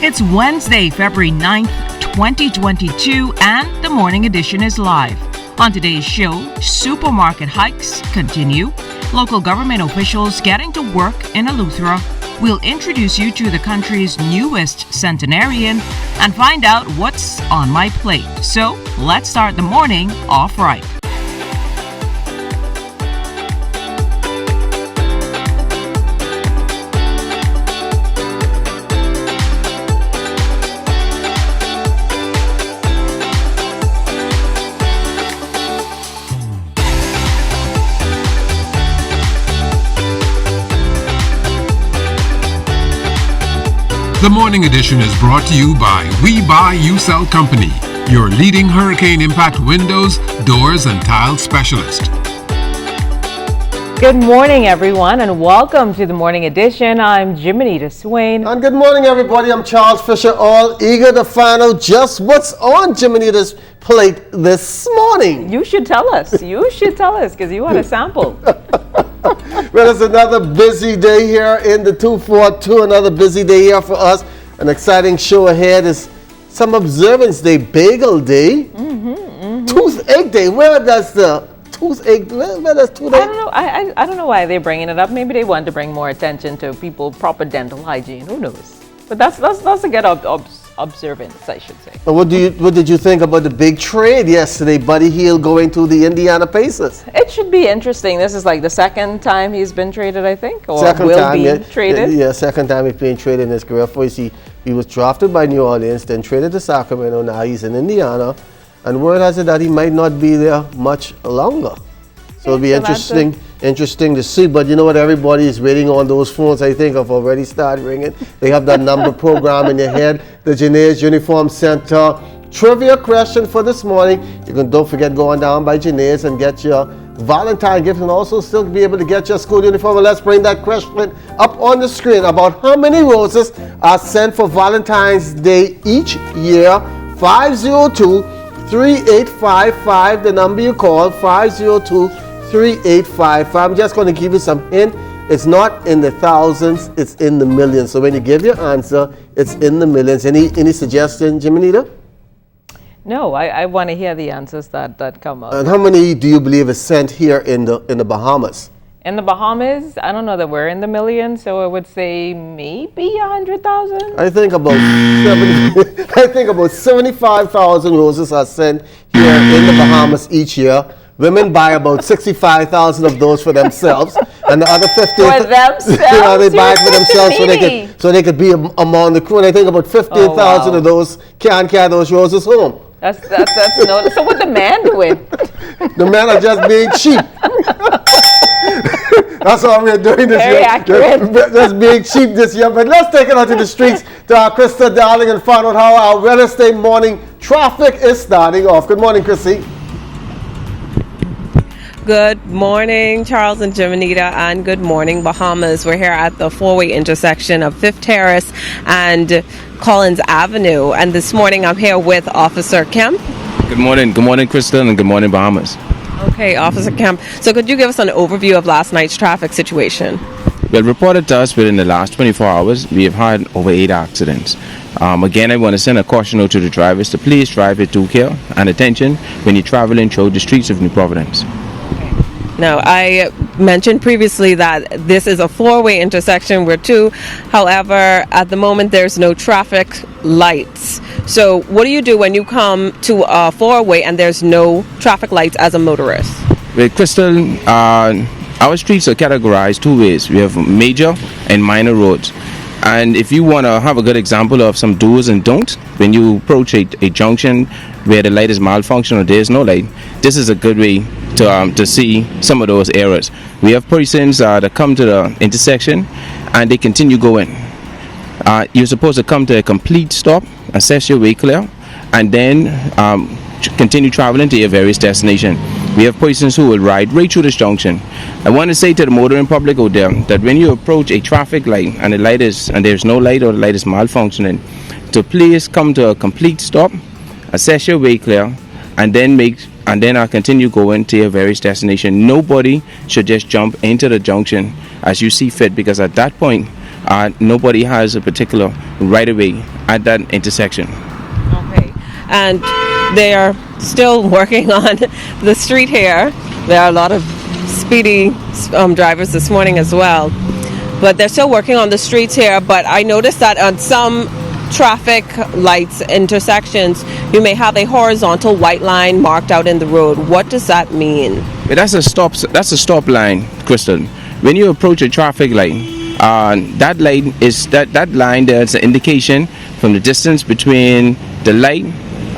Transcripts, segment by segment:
It's Wednesday, February 9th, 2022, and the morning edition is live. On today's show, supermarket hikes continue, local government officials getting to work in Eleuthera. We'll introduce you to the country's newest centenarian and find out what's on my plate. So let's start the morning off right. The morning edition is brought to you by We Buy You Sell Company, your leading hurricane impact windows, doors, and tile specialist. Good morning, everyone, and welcome to the morning edition. I'm Jiminita Swain. And good morning, everybody. I'm Charles Fisher, all eager to find out just what's on Jiminita's plate this morning. You should tell us. You should tell us because you want a sample. Well, it's another busy day here in the 242, another busy day here for us. An exciting show ahead is some Observance Day, Bagel Day, Toothache Day. Where does the toothache, where does toothache? I don't know. I don't know why they're bringing it up. Maybe they want to bring more attention to people proper dental hygiene. Who knows? But that's a good observance, I should say. What did you think about the big trade yesterday? Buddy Hield going to the Indiana Pacers. It should be interesting. This is like the second time he's been traded, I think, or Second will time, be traded. Yeah, second time he's been traded in his career. First, he was drafted by New Orleans, then traded to Sacramento. Now he's in Indiana, and word has it that he might not be there much longer. So it'll be interesting to see. But you know what? Everybody is waiting on those phones. I think have already started ringing. They have that number program in your head. The Janae's Uniform Center trivia question for this morning. Don't forget going down by Janae's and get your Valentine gift, and also still be able to get your school uniform. And let's bring that question up on the screen about how many roses are sent for Valentine's Day each year. 502-3855, the number you call, 502-3855. I'm just going to give you some hint. It's not in the thousands, it's in the millions. So when you give your answer, it's in the millions. Any suggestion, Jiminita? No, I want to hear the answers that come up. And how many do you believe is sent here in the Bahamas? In the Bahamas, I don't know that we're in the millions, so I would say maybe 100,000. I think about 75,000 roses are sent here in the Bahamas each year. Women buy about 65,000 of those for themselves, and the other 50 for themselves. They buy it for themselves so they could be among the crew. And I think about 15,000 of those can carry those roses home. That's no. So what the man doing? The men are just being cheap. That's all we're doing this Very year. accurate. Just being cheap this year. But let's take it out to the streets to our Krista Darling and find out how our Wednesday morning traffic is starting off. Good morning, Chrissy. Good morning, Charles and Jiminita, and good morning, Bahamas. We're here at the four-way intersection of Fifth Terrace and Collins Avenue. And this morning I'm here with Officer Kemp. Good morning, Kristen, and good morning, Bahamas. Okay, Officer Kemp. So could you give us an overview of last night's traffic situation? Well, reported to us within the last 24 hours, we have had over 8 accidents. Again, I want to send a caution note to the drivers to please drive with due care and attention when you're traveling through the streets of New Providence. Now, I mentioned previously that this is a four-way intersection. We're two. However, at the moment, there's no traffic lights. So what do you do when you come to a four-way and there's no traffic lights as a motorist? Well, Crystal, our streets are categorized two ways. We have major and minor roads. And if you want to have a good example of some do's and don'ts, when you approach a junction where the light is malfunctioning or there's no light, this is a good way to see some of those errors. We have persons that come to the intersection and they continue going. You're supposed to come to a complete stop, assess your way clear, and then continue traveling to your various destinations. We have persons who will ride right through this junction. I want to say to the motoring public out there that when you approach a traffic light and there's no light or the light is malfunctioning, to please come to a complete stop, assess your way clear, and then continue going to your various destination. Nobody should just jump into the junction as you see fit, because at that point nobody has a particular right of way at that intersection. Okay. And they are still working on the street here. There are a lot of speedy drivers this morning as well. But they're still working on the streets here. But I noticed that on some traffic lights intersections, you may have a horizontal white line marked out in the road. What does that mean? That's a stop. That's a stop line, Crystal. When you approach a traffic light, that line is that line. There's an indication from the distance between the light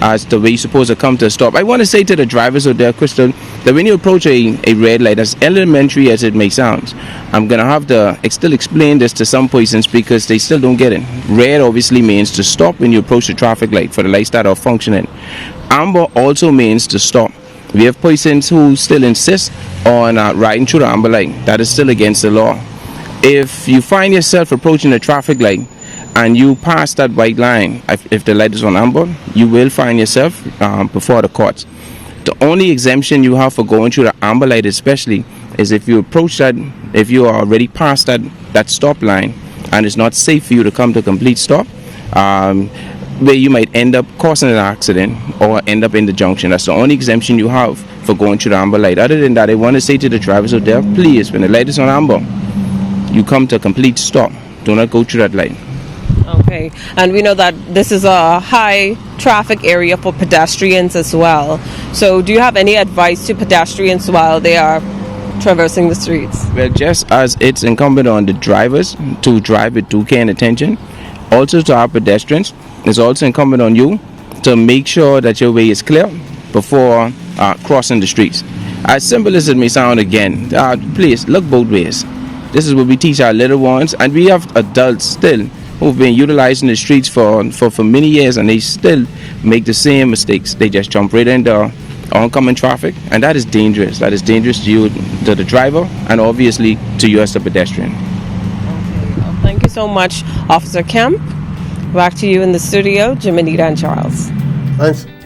as to where you're supposed to come to a stop. I want to say to the drivers out there, Crystal, that when you approach a red light, as elementary as it may sound, I'm going to have to still explain this to some persons because they still don't get it. Red obviously means to stop when you approach the traffic light for the lights that are functioning. Amber also means to stop. We have persons who still insist on riding through the amber light. That is still against the law. If you find yourself approaching a traffic light and you pass that white line, if the light is on amber, you will find yourself before the courts. The only exemption you have for going through the amber light especially is if you approach that, if you are already past that stop line and it's not safe for you to come to a complete stop, where you might end up causing an accident or end up in the junction. That's the only exemption you have for going through the amber light. Other than that, I want to say to the drivers out there, please, when the light is on amber, you come to a complete stop. Do not go through that light. Okay, and we know that this is a high traffic area for pedestrians as well. So do you have any advice to pedestrians while they are traversing the streets? Well, just as it's incumbent on the drivers to drive with due care and attention, also to our pedestrians, it's also incumbent on you to make sure that your way is clear before crossing the streets. As simple as it may sound again, please look both ways. This is what we teach our little ones, and we have adults still who've been utilizing the streets for many years, and they still make the same mistakes. They just jump right into oncoming traffic, and that is dangerous. That is dangerous to you, to the driver, and obviously to you as the pedestrian. Well, thank you so much, Officer Kemp. Back to you in the studio, Jiminita and Charles.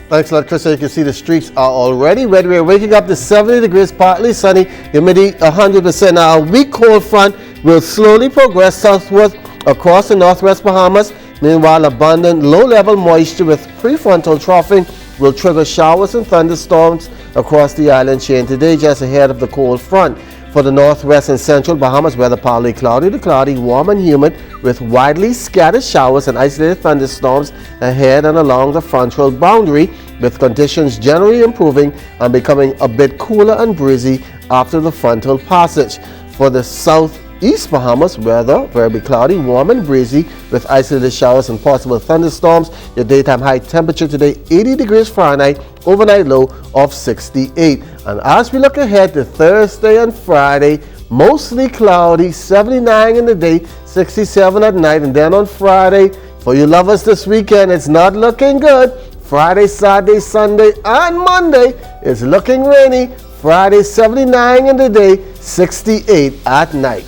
Thanks a lot, Chris. So you can see the streets are already red. We're waking up to 70 degrees, partly sunny, humidity 100%. Now, a weak cold front will slowly progress southward across the northwest Bahamas. Meanwhile, abundant low-level moisture with prefrontal troughing will trigger showers and thunderstorms across the island chain today, just ahead of the cold front. For the northwest and central Bahamas, weather partly cloudy to cloudy, warm and humid, with widely scattered showers and isolated thunderstorms ahead and along the frontal boundary, with conditions generally improving and becoming a bit cooler and breezy after the frontal passage. For the southeast Bahamas, weather very cloudy, warm and breezy, with isolated showers and possible thunderstorms. Your daytime high temperature today 80 degrees Fahrenheit, overnight low of 68. And as we look ahead to Thursday and Friday, mostly cloudy, 79 in the day, 67 at night. And then on Friday, for you lovers this weekend, it's not looking good. Friday, Saturday, Sunday, and Monday is looking rainy. Friday, 79 in the day, 68 at night.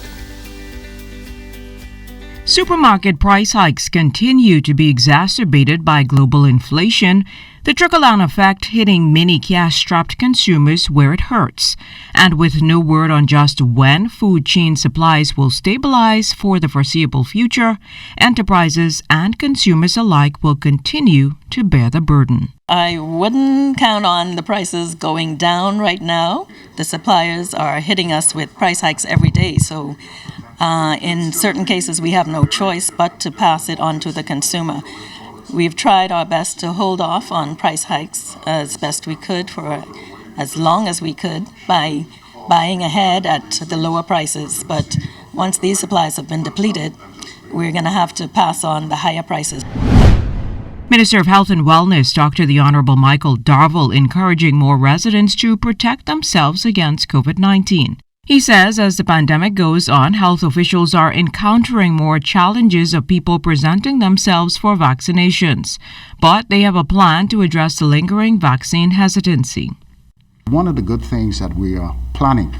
Supermarket price hikes continue to be exacerbated by global inflation, the trickle-down effect hitting many cash-strapped consumers where it hurts. And with no word on just when food chain supplies will stabilize for the foreseeable future, enterprises and consumers alike will continue to bear the burden. I wouldn't count on the prices going down right now. The suppliers are hitting us with price hikes every day, so in certain cases, we have no choice but to pass it on to the consumer. We've tried our best to hold off on price hikes as best we could for as long as we could by buying ahead at the lower prices. But once these supplies have been depleted, we're going to have to pass on the higher prices. Minister of Health and Wellness, Dr. the Honorable Michael Darville, encouraging more residents to protect themselves against COVID-19. He says as the pandemic goes on, health officials are encountering more challenges of people presenting themselves for vaccinations, but they have a plan to address the lingering vaccine hesitancy. One of the good things that we are planning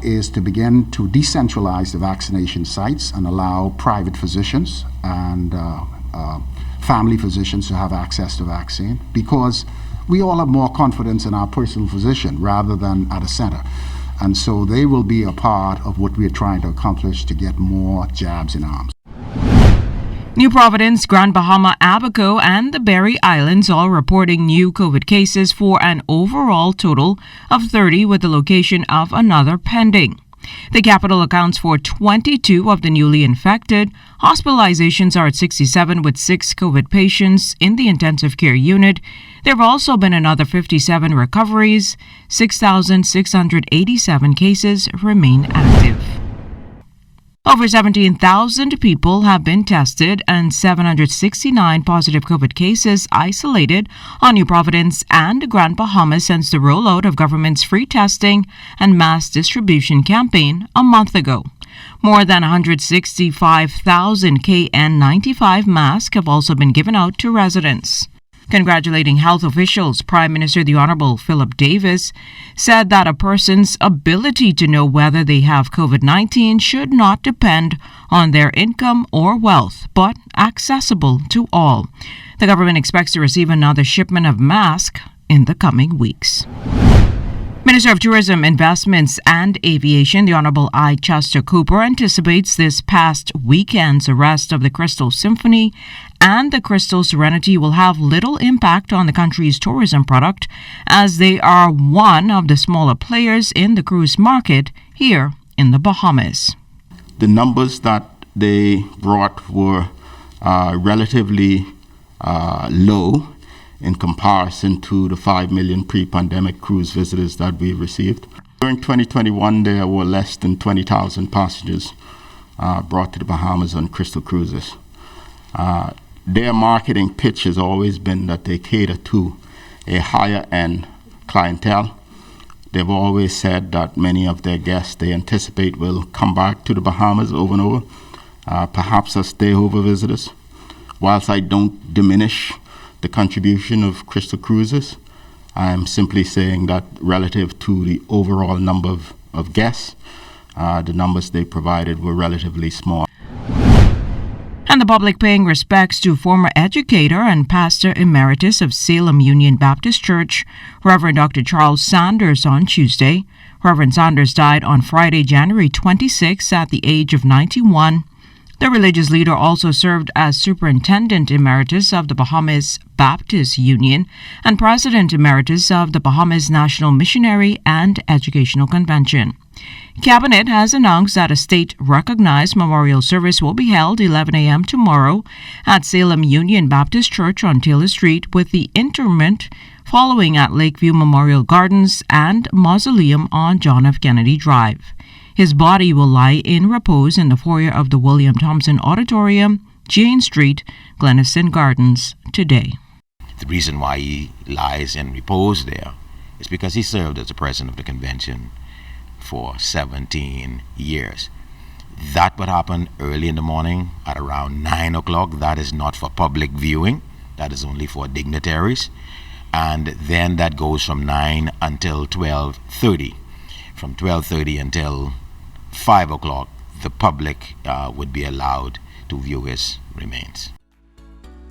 is to begin to decentralize the vaccination sites and allow private physicians and family physicians to have access to vaccine, because we all have more confidence in our personal physician rather than at a center. And so they will be a part of what we're trying to accomplish to get more jabs in arms. New Providence, Grand Bahama, Abaco, and the Berry Islands all reporting new COVID cases for an overall total of 30, with the location of another pending. The capital accounts for 22 of the newly infected. Hospitalizations are at 67, with 6 COVID patients in the intensive care unit. There have also been another 57 recoveries. 6,687 cases remain active. Over 17,000 people have been tested and 769 positive COVID cases isolated on New Providence and Grand Bahama since the rollout of government's free testing and mass distribution campaign a month ago. More than 165,000 KN95 masks have also been given out to residents. Congratulating health officials, Prime Minister the Honorable Philip Davis said that a person's ability to know whether they have COVID-19 should not depend on their income or wealth, but accessible to all. The government expects to receive another shipment of masks in the coming weeks. Minister of Tourism, Investments and Aviation, the Honorable I. Chester Cooper, anticipates this past weekend's arrest of the Crystal Symphony and the Crystal Serenity will have little impact on the country's tourism product, as they are one of the smaller players in the cruise market here in the Bahamas. The numbers that they brought were relatively low in comparison to the 5 million pre-pandemic cruise visitors that we received. During 2021, there were less than 20,000 passengers brought to the Bahamas on Crystal Cruises. Their marketing pitch has always been that they cater to a higher-end clientele. They've always said that many of their guests they anticipate will come back to the Bahamas over and over, perhaps as stay-over visitors. Whilst I don't diminish the contribution of Crystal Cruises, I'm simply saying that relative to the overall number of guests, the numbers they provided were relatively small. And the public paying respects to former educator and pastor emeritus of Salem Union Baptist Church, Reverend Dr. Charles Sanders, on Tuesday. Reverend Sanders died on Friday, January 26, at the age of 91. The religious leader also served as Superintendent Emeritus of the Bahamas Baptist Union and President Emeritus of the Bahamas National Missionary and Educational Convention. Cabinet has announced that a state-recognized memorial service will be held 11 a.m. tomorrow at Salem Union Baptist Church on Taylor Street, with the interment following at Lakeview Memorial Gardens and Mausoleum on John F. Kennedy Drive. His body will lie in repose in the foyer of the William Thompson Auditorium, Jane Street, Glenison Gardens, today. The reason why he lies in repose there is because he served as the president of the convention for 17 years. That would happen early in the morning at around 9 o'clock. That is not for public viewing. That is only for dignitaries. And then that goes from 9 until 12:30. From 12:30 until 5 o'clock, the public would be allowed to view his remains.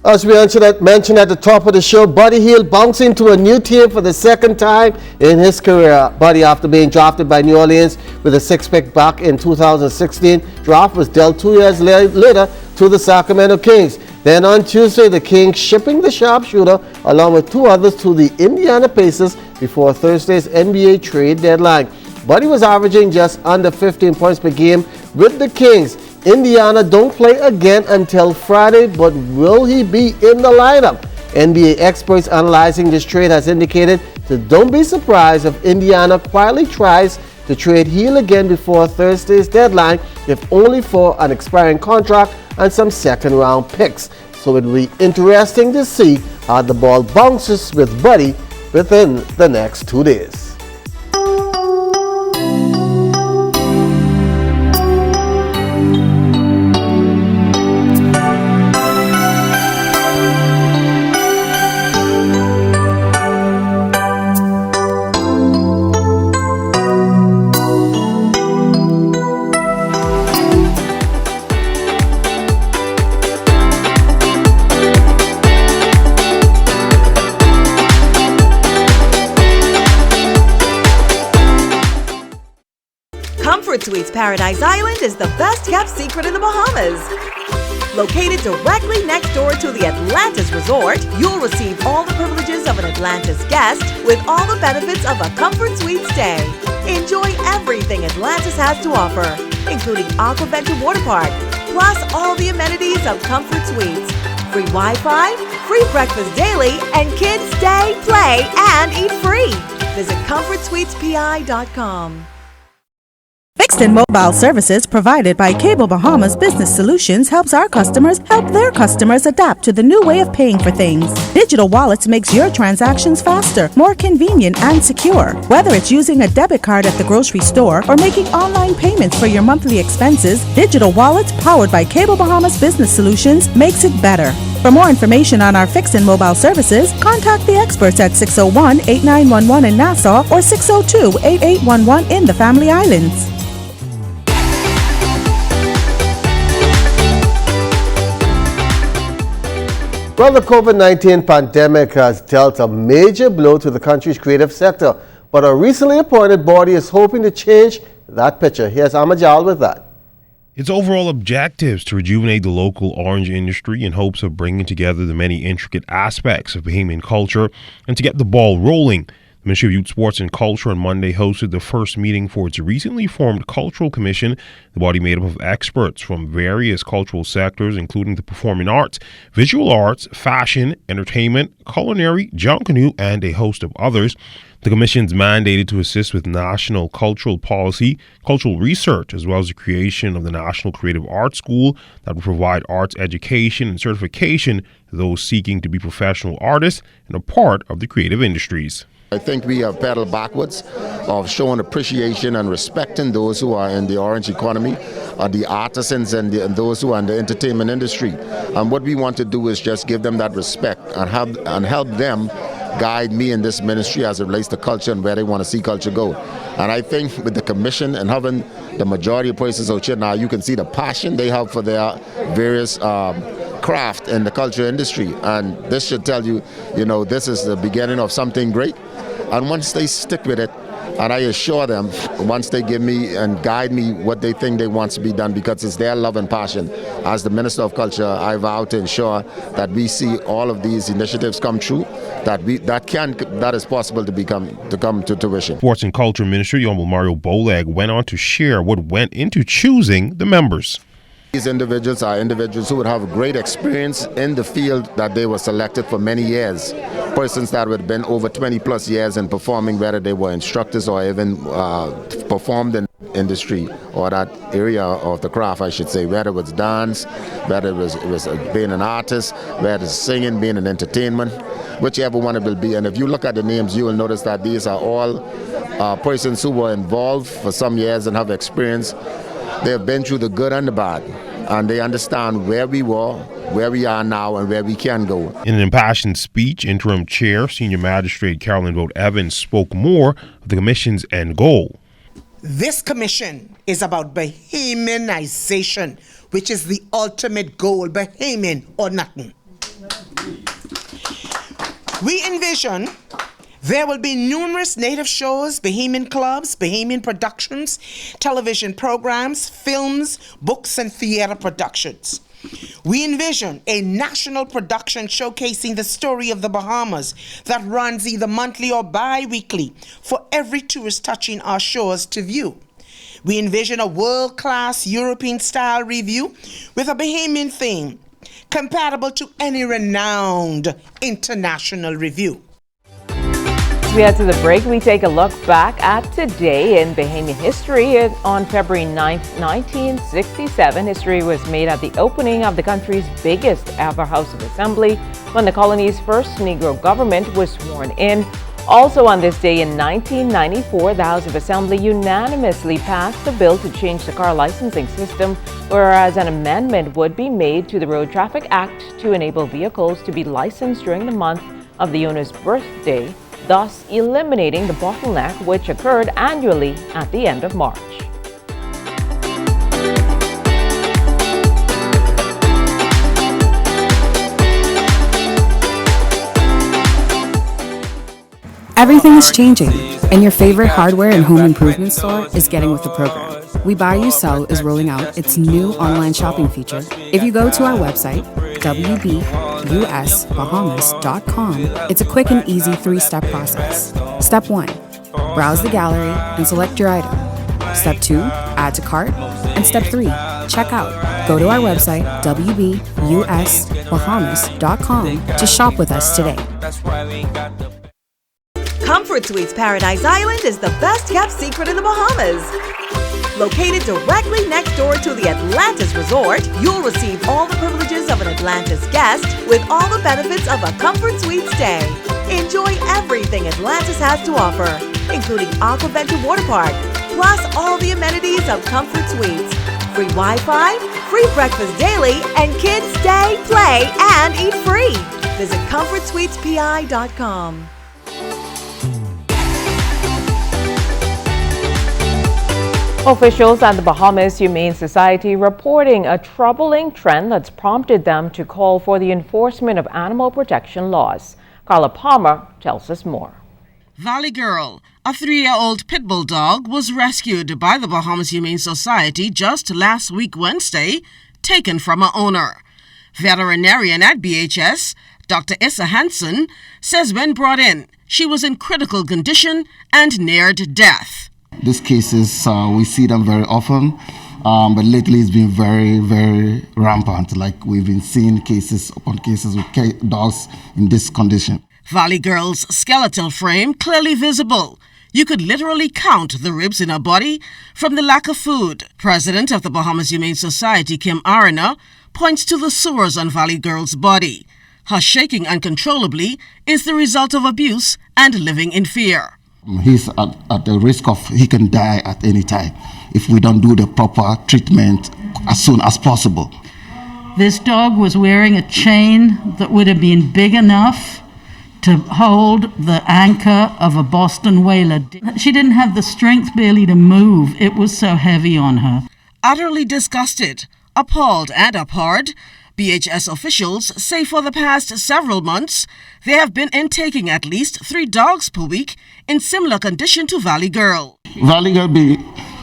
As we mentioned at the top of the show, Buddy Hield bouncing to a new team for the second time in his career. Buddy, after being drafted by New Orleans with a six-pick back in 2016, draft was dealt 2 years later to the Sacramento Kings. Then on Tuesday, the Kings shipping the sharpshooter along with 2 others to the Indiana Pacers before Thursday's NBA trade deadline. Buddy was averaging just under 15 points per game with the Kings. Indiana don't play again until Friday, but will he be in the lineup? NBA experts analyzing this trade has indicated that don't be surprised if Indiana quietly tries to trade Hield again before Thursday's deadline, if only for an expiring contract and some second-round picks. So it will be interesting to see how the ball bounces with Buddy within the next 2 days. Comfort Suites Paradise Island is the best kept secret in the Bahamas. Located directly next door to the Atlantis Resort, you'll receive all the privileges of an Atlantis guest with all the benefits of a Comfort Suite stay. Enjoy everything Atlantis has to offer, including Aquaventure Water Park, plus all the amenities of Comfort Suites. Free Wi-Fi, free breakfast daily, and kids stay, play, and eat free. Visit ComfortSuitesPI.com. Fixed and mobile services provided by Cable Bahamas Business Solutions helps our customers help their customers adapt to the new way of paying for things. Digital Wallets makes your transactions faster, more convenient, and secure. Whether it's using a debit card at the grocery store or making online payments for your monthly expenses, Digital Wallets powered by Cable Bahamas Business Solutions makes it better. For more information on our fixed and mobile services, contact the experts at 601-8911 in Nassau or 602-8811 in the Family Islands. Well, the COVID-19 pandemic has dealt a major blow to the country's creative sector, but a recently appointed body is hoping to change that picture. Here's Amajal with that. Its overall objectives to rejuvenate the local orange industry in hopes of bringing together the many intricate aspects of Bahamian culture and to get the ball rolling. The Ministry of Youth, Sports and Culture on Monday hosted the first meeting for its recently formed Cultural Commission, the body made up of experts from various cultural sectors, including the performing arts, visual arts, fashion, entertainment, culinary, junkanoo, and a host of others. The commission's mandated to assist with national cultural policy, cultural research, as well as the creation of the National Creative Arts School that will provide arts education and certification to those seeking to be professional artists and a part of the creative industries. I think we have pedaled backwards of showing appreciation and respecting those who are in the orange economy, the artisans and those who are in the entertainment industry. And what we want to do is just give them that respect and help them guide me in this ministry as it relates to culture and where they want to see culture go. And I think with the commission and having the majority of places out here now, you can see the passion they have for their various craft in the culture industry. And this should tell you, this is the beginning of something great. And once they stick with it, and I assure them, once they give me and guide me what they think they want to be done, because it's their love and passion. As the Minister of Culture, I vow to ensure that we see all of these initiatives come true, that is possible to come to fruition. Sports and Culture Minister Honorable Mario Bolag went on to share what went into choosing the members. These individuals are individuals who would have a great experience in the field that they were selected for many years. Persons that would have been over 20 plus years in performing, whether they were instructors or even performed in industry or that area of the craft, I should say, whether it was dance, whether it was being an artist, whether it's singing, being an entertainment, whichever one it will be. And if you look at the names, you will notice that these are all persons who were involved for some years and have experience. They have been through the good and the bad, and they understand where we were, where we are now, and where we can go. In an impassioned speech, Interim Chair, Senior Magistrate Carolyn Vogt Evans spoke more of the Commission's end goal. This commission is about Bahamianization, which is the ultimate goal, Bahamian or nothing. We envision there will be numerous native shows, Bahamian clubs, Bahamian productions, television programs, films, books, and theater productions. We envision a national production showcasing the story of the Bahamas that runs either monthly or bi-weekly for every tourist touching our shores to view. We envision a world-class European-style review with a Bahamian theme, compatible to any renowned international review. As we head to the break, we take a look back at today in Bahamian history. On February 9th, 1967, history was made at the opening of the country's biggest ever House of Assembly when the colony's first Negro government was sworn in. Also on this day in 1994, the House of Assembly unanimously passed a bill to change the car licensing system, whereas an amendment would be made to the Road Traffic Act to enable vehicles to be licensed during the month of the owner's birthday, thus eliminating the bottleneck which occurred annually at the end of March. Everything is changing, and your favorite hardware and home improvement store is getting with the program. We Buy You Sell is rolling out its new online shopping feature. If you go to our website, wbusbahamas.com, it's a quick and easy 3-step process. Step 1, browse the gallery and select your item. Step 2, add to cart. And step 3, check out. Go to our website, wbusbahamas.com, to shop with us today. Comfort Suites Paradise Island is the best kept secret in the Bahamas. Located directly next door to the Atlantis Resort, you'll receive all the privileges of an Atlantis guest with all the benefits of a Comfort Suite stay. Enjoy everything Atlantis has to offer, including Aquaventure Water Park, plus all the amenities of Comfort Suites. Free Wi-Fi, free breakfast daily, and kids stay, play, and eat free. Visit ComfortSuitesPI.com. Officials at the Bahamas Humane Society reporting a troubling trend that's prompted them to call for the enforcement of animal protection laws. Carla Palmer tells us more. Valley Girl, a 3-year-old pit bull dog, was rescued by the Bahamas Humane Society just last week Wednesday, taken from her owner. Veterinarian at BHS, Dr. Issa Hansen, says when brought in, she was in critical condition and neared death. These cases, we see them very often, but lately it's been very, very rampant. Like we've been seeing cases upon cases with dogs in this condition. Valley Girl's skeletal frame clearly visible. You could literally count the ribs in her body from the lack of food. President of the Bahamas Humane Society, Kim Arena, points to the sores on Valley Girl's body. Her shaking uncontrollably is the result of abuse and living in fear. He's at the risk of he can die at any time if we don't do the proper treatment as soon as possible. This dog was wearing a chain that would have been big enough to hold the anchor of a Boston whaler. She didn't have the strength barely to move. It was so heavy on her. Utterly disgusted, appalled and abhorred, BHS officials say for the past several months, they have been intaking at least 3 dogs per week in similar condition to Valley Girl. Valley Girl be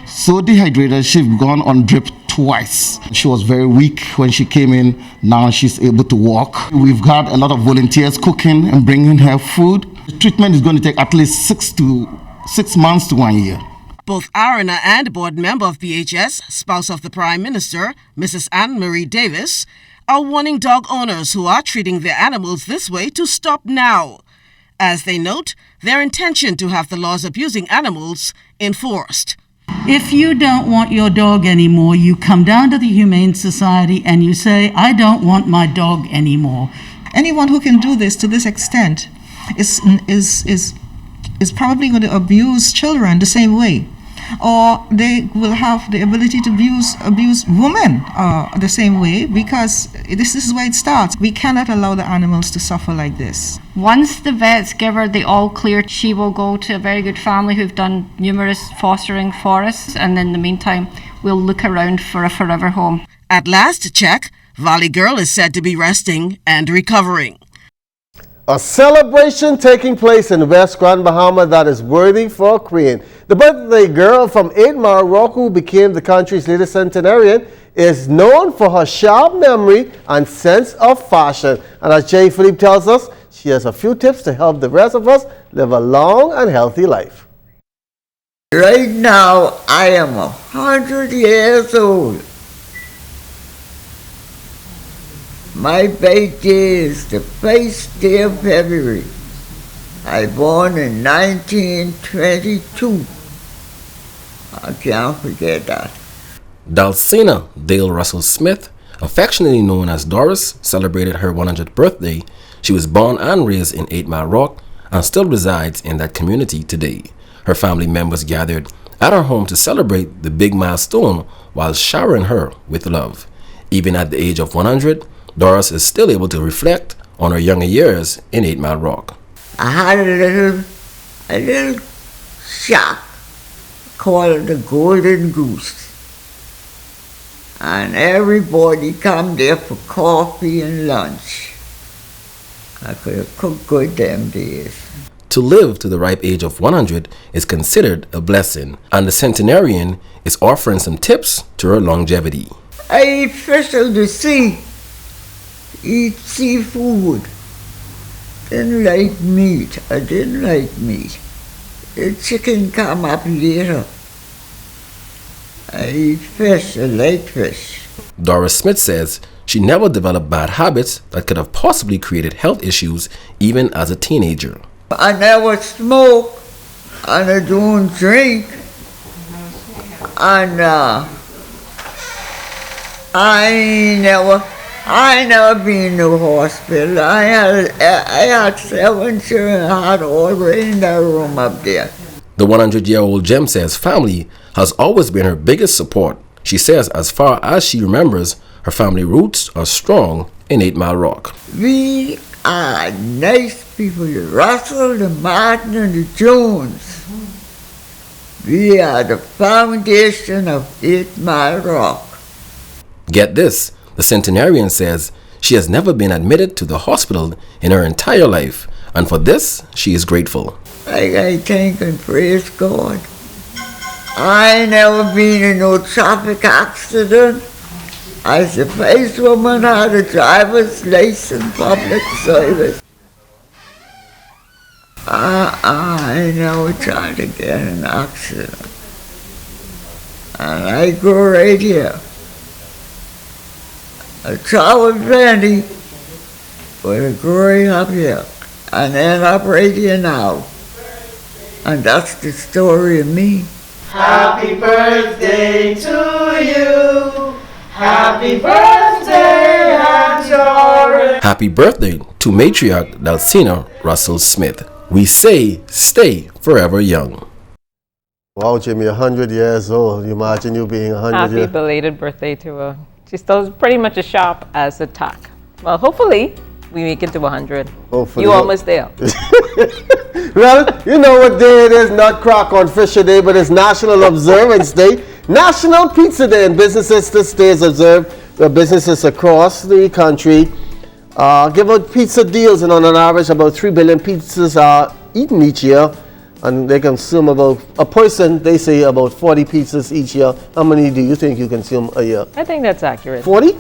so dehydrated, she's gone on drip twice. She was very weak when she came in. Now she's able to walk. We've got a lot of volunteers cooking and bringing her food. The treatment is going to take at least 6 months to 1 year. Both Arena and board member of BHS, spouse of the Prime Minister, Mrs. Anne-Marie Davis, are warning dog owners who are treating their animals this way to stop now. As they note, their intention to have the laws abusing animals enforced. If you don't want your dog anymore, you come down to the Humane Society and you say, I don't want my dog anymore. Anyone who can do this to this extent is probably going to abuse children the same way. Or they will have the ability to abuse women the same way, because this is where it starts. We cannot allow the animals to suffer like this. Once the vets give her the all clear, she will go to a very good family who've done numerous fostering for us, and in the meantime, we'll look around for a forever home. At last check, Valley Girl is said to be resting and recovering. A celebration taking place in West Grand Bahama that is worthy for a queen. The birthday girl from 8 Mile Rock, who became the country's latest centenarian, is known for her sharp memory and sense of fashion. And as Jay Philippe tells us, she has a few tips to help the rest of us live a long and healthy life. Right now, I am 100 years old. My birthday is the first day of February. I born in 1922. I can't forget that. Dalcina Dale Russell Smith, affectionately known as Doris, celebrated her 100th birthday. She was born and raised in 8 Mile Rock and still resides in that community today. Her family members gathered at her home to celebrate the big milestone while showering her with love. Even at the age of 100, Doris is still able to reflect on her younger years in 8 Mile Rock. I had a little shop called the Golden Goose. And everybody come there for coffee and lunch. I could have cooked good them days. To live to the ripe age of 100 is considered a blessing, and the centenarian is offering some tips to her longevity. I eat fish of the sea, eat seafood. Didn't like meat. I didn't like meat. The chicken come up later. I eat fish. I like fish. Doris Smith says she never developed bad habits that could have possibly created health issues even as a teenager. I never smoke, and I don't drink, and I never been to hospital. I had 7 children. I had already in that room up there. The 100-year-old Gem says family has always been her biggest support. She says as far as she remembers, her family roots are strong in 8 Mile Rock. We are nice people, the Russell, the Martin, and the Jones. We are the foundation of 8 Mile Rock. Get this, the centenarian says she has never been admitted to the hospital in her entire life, and for this, she is grateful. I thank and praise God. I never been in no traffic accident. As the first woman had a driver's license, public service. I never tried to get an accident. And I go right here. I travel plenty, but I go right up here. And end up right here now. And that's the story of me. Happy birthday to you. Happy birthday, Aunt Doris. Happy birthday to matriarch Dalcina Russell Smith. We say stay forever young. Wow, Jimmy, 100 years old. You imagine you being 100 Happy years belated birthday to her. She's still pretty much as sharp as a tack. Well, hopefully we make it to 100. Hopefully. You almost there. Well, you know what day it is, not Crack on Fisher Day, but it's National Observance Day. National Pizza Day, and businesses this day is observed by businesses across the country. Give out pizza deals, and on an average about 3 billion pizzas are eaten each year, and they consume about, a person, they say about 40 pizzas each year. How many do you think you consume a year? I think that's accurate. 40?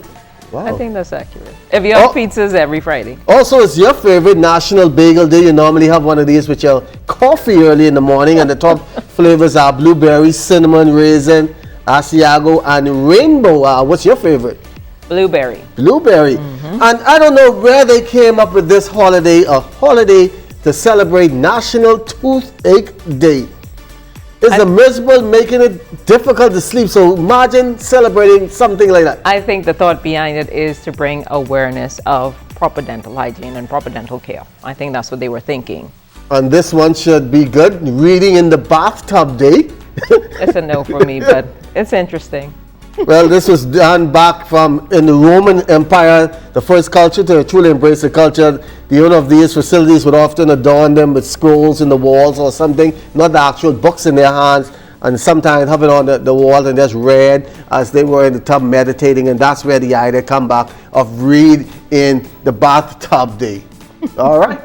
Wow. I think that's accurate. If you have pizzas every Friday. Also, it's your favorite National Bagel Day. You normally have one of these with your coffee early in the morning, and the top flavors are blueberry, cinnamon, raisin, Asiago, and rainbow. What's your favorite? Blueberry. Blueberry. And I don't know where they came up with this holiday, a holiday to celebrate National Toothache Day. It's a miserable, making it difficult to sleep. So imagine celebrating something like that. I think the thought behind it is to bring awareness of proper dental hygiene and proper dental care. I think that's what they were thinking. And this one should be good. Reading in the bathtub day. It's a no for me, but it's interesting. Well, this was done back from in the Roman Empire, the first culture to truly embrace the culture. The owner of these facilities would often adorn them with scrolls in the walls or something, not the actual books in their hands, and sometimes have it on the wall and just read as they were in the tub meditating, and that's where the idea come back of read in the bathtub day. All right.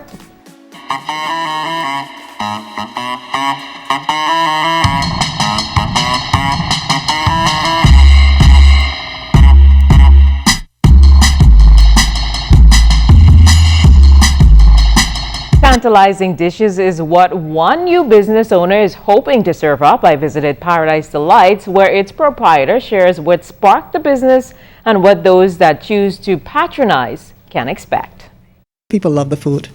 Tantalizing dishes is what one new business owner is hoping to serve up. I visited Paradise Delights, where its proprietor shares what sparked the business and what those that choose to patronize can expect. People love the food.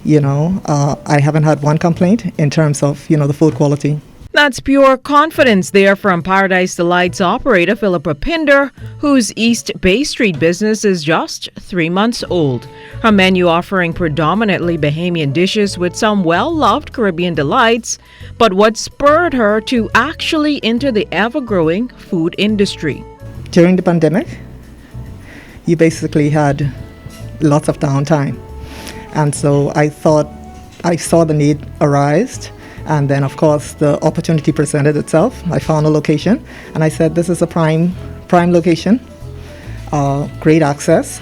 I haven't had one complaint in terms of, the food quality. That's pure confidence there from Paradise Delights operator Philippa Pinder, whose East Bay Street business is just 3 months old. Her menu offering predominantly Bahamian dishes with some well-loved Caribbean delights, but what spurred her to actually enter the ever-growing food industry. During the pandemic, you basically had lots of downtime. And so I saw the need arise. And then, of course, the opportunity presented itself. I found a location, and I said, this is a prime location, great access,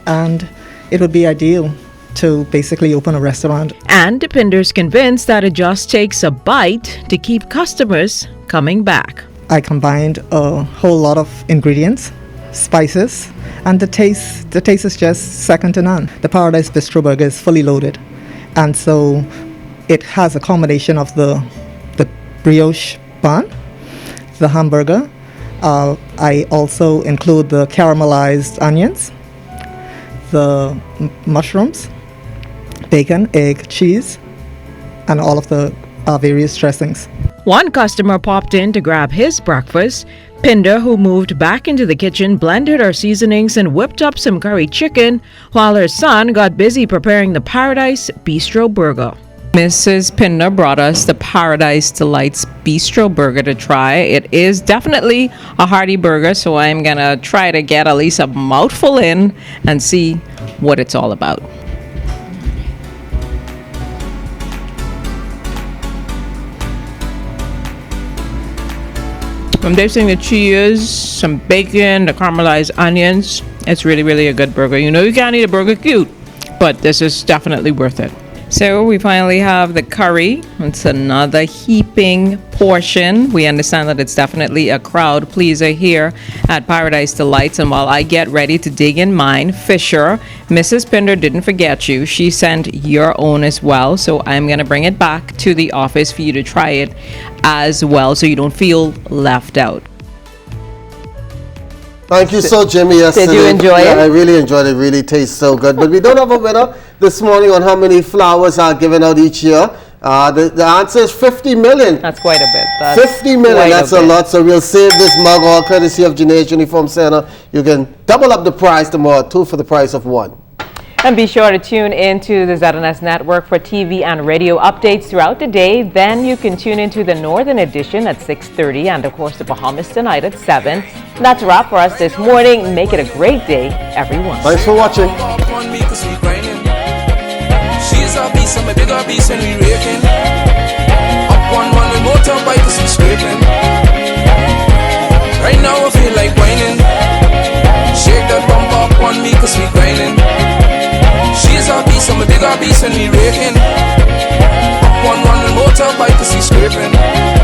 and it would be ideal to basically open a restaurant. And Pinder's convinced that it just takes a bite to keep customers coming back. I combined a whole lot of ingredients, spices, and the taste is just second to none. The Paradise Bistro burger is fully loaded, and so it has a combination of the brioche bun, the hamburger. I also include the caramelized onions, the mushrooms, bacon, egg, cheese, and all of the various dressings. One customer popped in to grab his breakfast. Pinder, who moved back into the kitchen, blended her seasonings and whipped up some curry chicken, while her son got busy preparing the Paradise Bistro burger. Mrs. Pinder brought us the Paradise Delights Bistro burger to try. It is definitely a hearty burger, so I'm gonna try to get at least a mouthful in and see what it's all about. I'm tasting the cheese, some bacon, the caramelized onions. It's really, really a good burger. You know you can't eat a burger cute, but this is definitely worth it. So we finally have the curry. It's another heaping portion. We understand that it's definitely a crowd pleaser here at Paradise Delights. And while I get ready to dig in mine, Fisher, Mrs. Pinder didn't forget you. She sent your own as well. So I'm going to bring it back to the office for you to try it as well, so you don't feel left out. Thank you so, Jimmy. Yesterday. Did you enjoy it? I really enjoyed it. It really tastes so good. But we don't have a winner this morning on how many flowers are given out each year. The answer is 50 million. That's quite a bit. That's 50 million, that's a lot. So we'll save this mug, all courtesy of Janae's Uniform Center. You can double up the price tomorrow, 2 for the price of 1. And be sure to tune into the ZNS Network for TV and radio updates throughout the day. Then you can tune into the Northern Edition at 6:30 and, of course, the Bahamas Tonight at 7. And that's a wrap for us this morning. Make it a great day, everyone. Thanks for watching. She's a beast, I'm a bigger beast, and we raking. Up one with motorbike, cause we scraping. Right now I feel like whining. Shake that bump up on me, cause we grinding. She's a beast, I'm a bigger beast, and we raking. Up one with motorbike, cause we scraping.